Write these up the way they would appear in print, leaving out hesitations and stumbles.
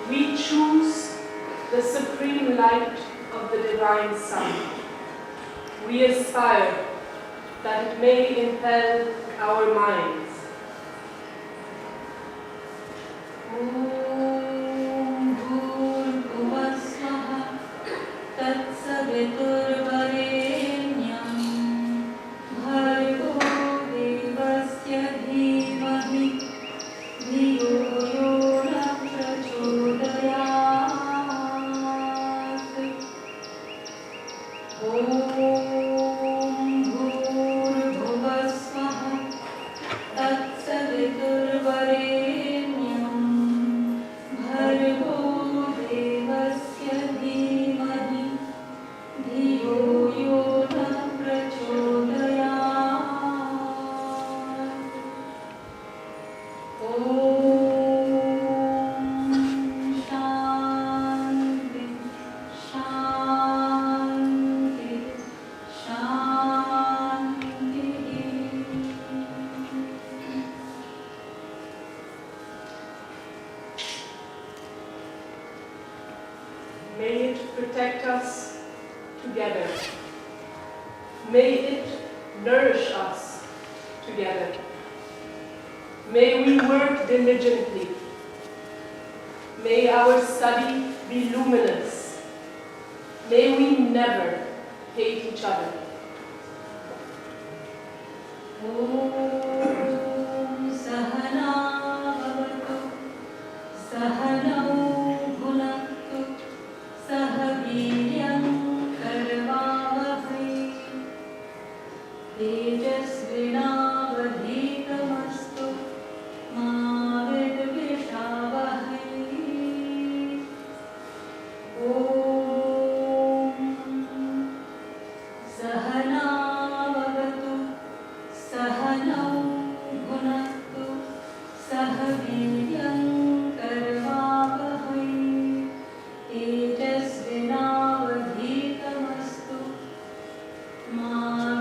we choose the supreme light of the divine sun. We aspire that it may impel our minds. May it protect us together. May it nourish us together. May we work diligently. May our study be luminous. May we never hate each other. Om Sahana Bhavatu Sahanau Bhunaktu Sahaviryam Karvavahai Tejasvinavadhitamastu Ma Vidvishavahai. Om Sahana Bhavatu Sahanau Bhunaktu Sahaviryam Karvavahai Tejasvinavadhitamastu Ma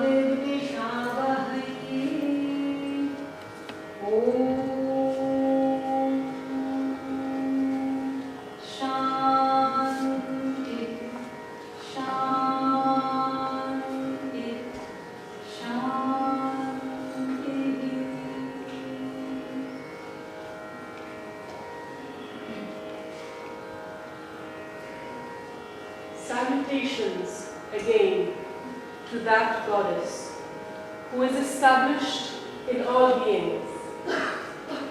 Vidvishavahai. Om Shanti Shanti Shanti. Salutations again to that goddess who is established in all beings,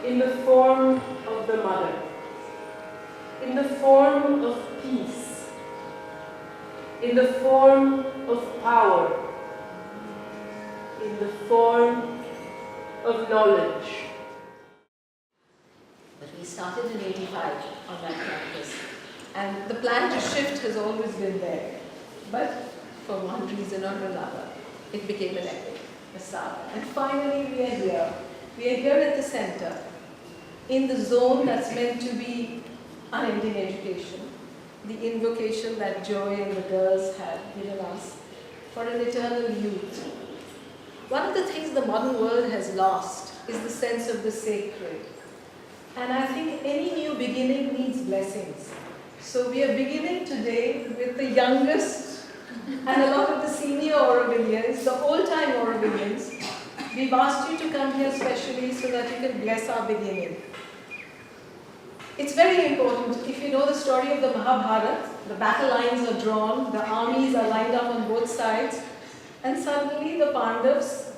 in the form of the mother, in the form of peace, in the form of power, in the form of knowledge. But we started in 85 on that campus, and the plan to shift has always been there. But for one reason or another, it became an epic, a saga. And finally we are here. We are here at the center, in the zone that's meant to be unending education, the invocation that Joy and the girls had given us for an eternal youth. One of the things the modern world has lost is the sense of the sacred. And I think any new beginning needs blessings. So we are beginning today with the youngest and a lot of the senior Aurovillians, the old-time Aurovillians. We've asked you to come here specially so that you can bless our beginning. It's very important. If you know the story of the Mahabharata, the battle lines are drawn, the armies are lined up on both sides, and suddenly the Pandavas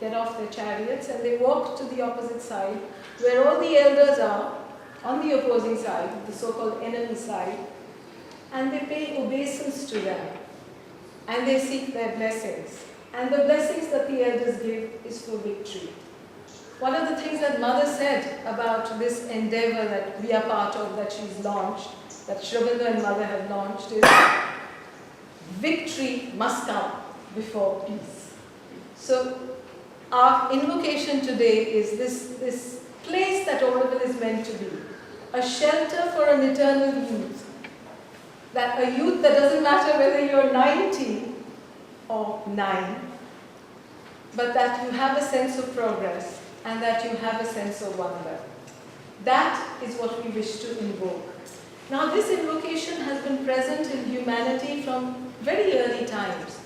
get off their chariots and they walk to the opposite side, where all the elders are, on the opposing side, the so-called enemy side, and they pay obeisance to them, and they seek their blessings. And the blessings that the elders give is for victory. One of the things that Mother said about this endeavor that we are part of, that she's launched, that Shravandu and Mother have launched, is victory must come before peace. So our invocation today is this place that Auroville is meant to be, a shelter for an eternal youth. That a youth that doesn't matter whether you're 90 or 9, but that you have a sense of progress and that you have a sense of wonder. That is what we wish to invoke. Now this invocation has been present in humanity from very early times.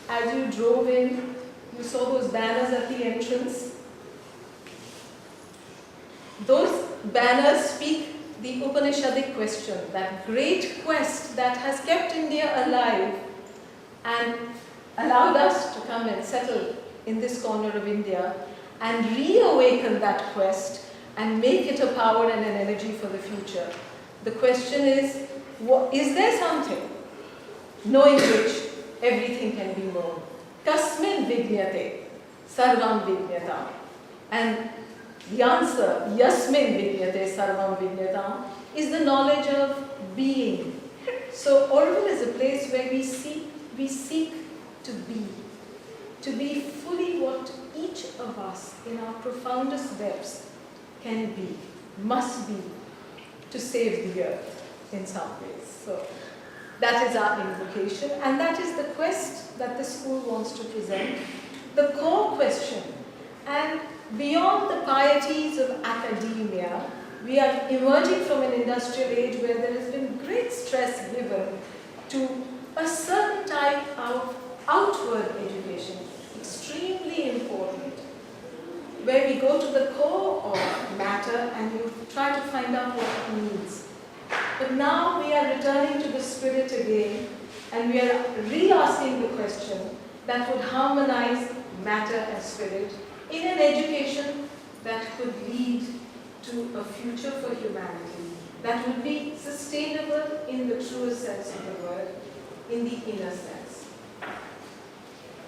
As you drove in, you saw those banners at the entrance. Those banners speak the Upanishadic question, that great quest that has kept India alive and allowed us to come and settle in this corner of India and reawaken that quest and make it a power and an energy for the future. The question is there something knowing which everything can be known? Kasmin vigyate sarvam vigyatam. And the answer, yasmin vigyate sarvam vigyatam, is the knowledge of being. So Auroville is a place where we seek to be fully what each of us in our profoundest depths can be, must be, to save the earth in some ways. So that is our invocation, and that is the quest that the school wants to present, the core question. And beyond the pieties of academia, we are emerging from an industrial age where there has been great stress given to a certain type of outward education, extremely important, where we go to the core of matter and you try to find out what it means. But now we are returning to the spirit again, and we are re-asking the question that would harmonize matter and spirit in an education that could lead to a future for humanity, that would be sustainable in the truest sense of the word, in the inner sense.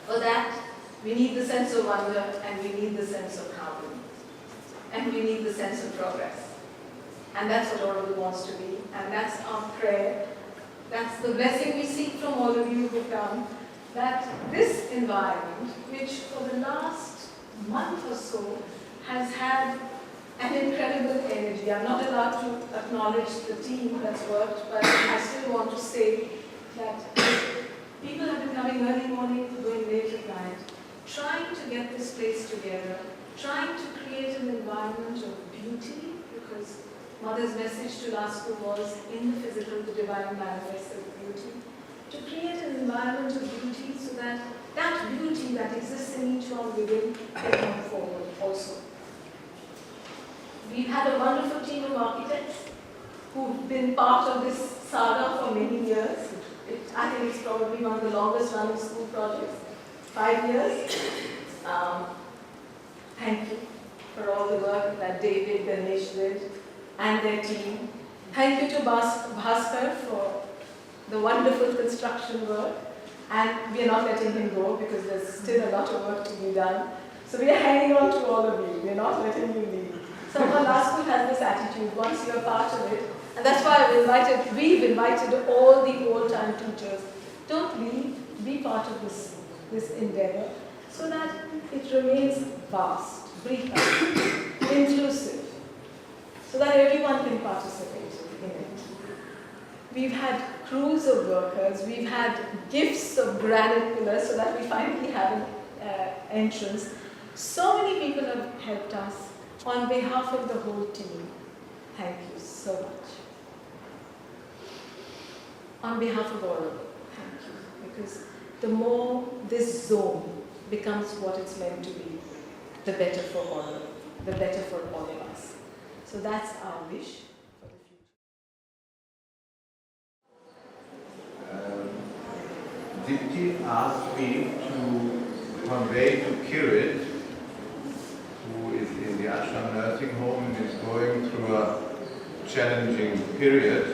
For that, we need the sense of wonder, and we need the sense of harmony, and we need the sense of progress. And that's what Auroville wants to be, and that's our prayer. That's the blessing we seek from all of you who come, that this environment, which for the last month or so has had an incredible energy. I'm not allowed to acknowledge the team that's worked, but I still want to say that people have been coming early morning, going late at night, trying to get this place together, trying to create an environment of beauty, because Mother's message to last school was, in the physical, the divine manifests as beauty. To create an environment of beauty so that that beauty that exists in each one within can come forward also. We've had a wonderful team of architects who've been part of this saga for many years. I think it's probably one of the longest running school projects, 5 years. Thank you for all the work that David, Ganesh did, and their team. Thank you to Bhaskar for the wonderful construction work, and we are not letting him go because there's still a lot of work to be done. So we are hanging on to all of you. We are not letting you leave. Someone last school has this attitude, once you're part of it, and that's why we've invited all the old-time teachers. Don't leave, be part of this endeavor, so that it remains vast, brief, inclusive, so that everyone can participate in it. We've had crews of workers, we've had gifts of granite pillars so that we finally have an entrance. So many people have helped us. On behalf of the whole team, thank you so much. On behalf of all of you, thank you. Because the more this zone becomes what it's meant to be, the better for all of you, the better for all of us. So that's our wish for the future. Dipti asked me to convey to Kirit, who is in the Ashram nursing home and is going through a challenging period,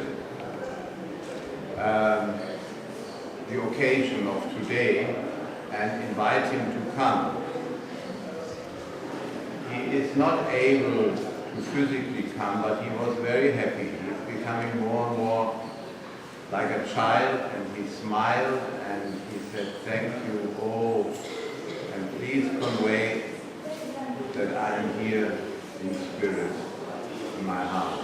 the occasion of today, and invite him to come. He is not able to physically come, but he was very happy. He is becoming more and more like a child, and he smiled and he said, "Thank you all, and please convey that I am here in spirit, in my heart."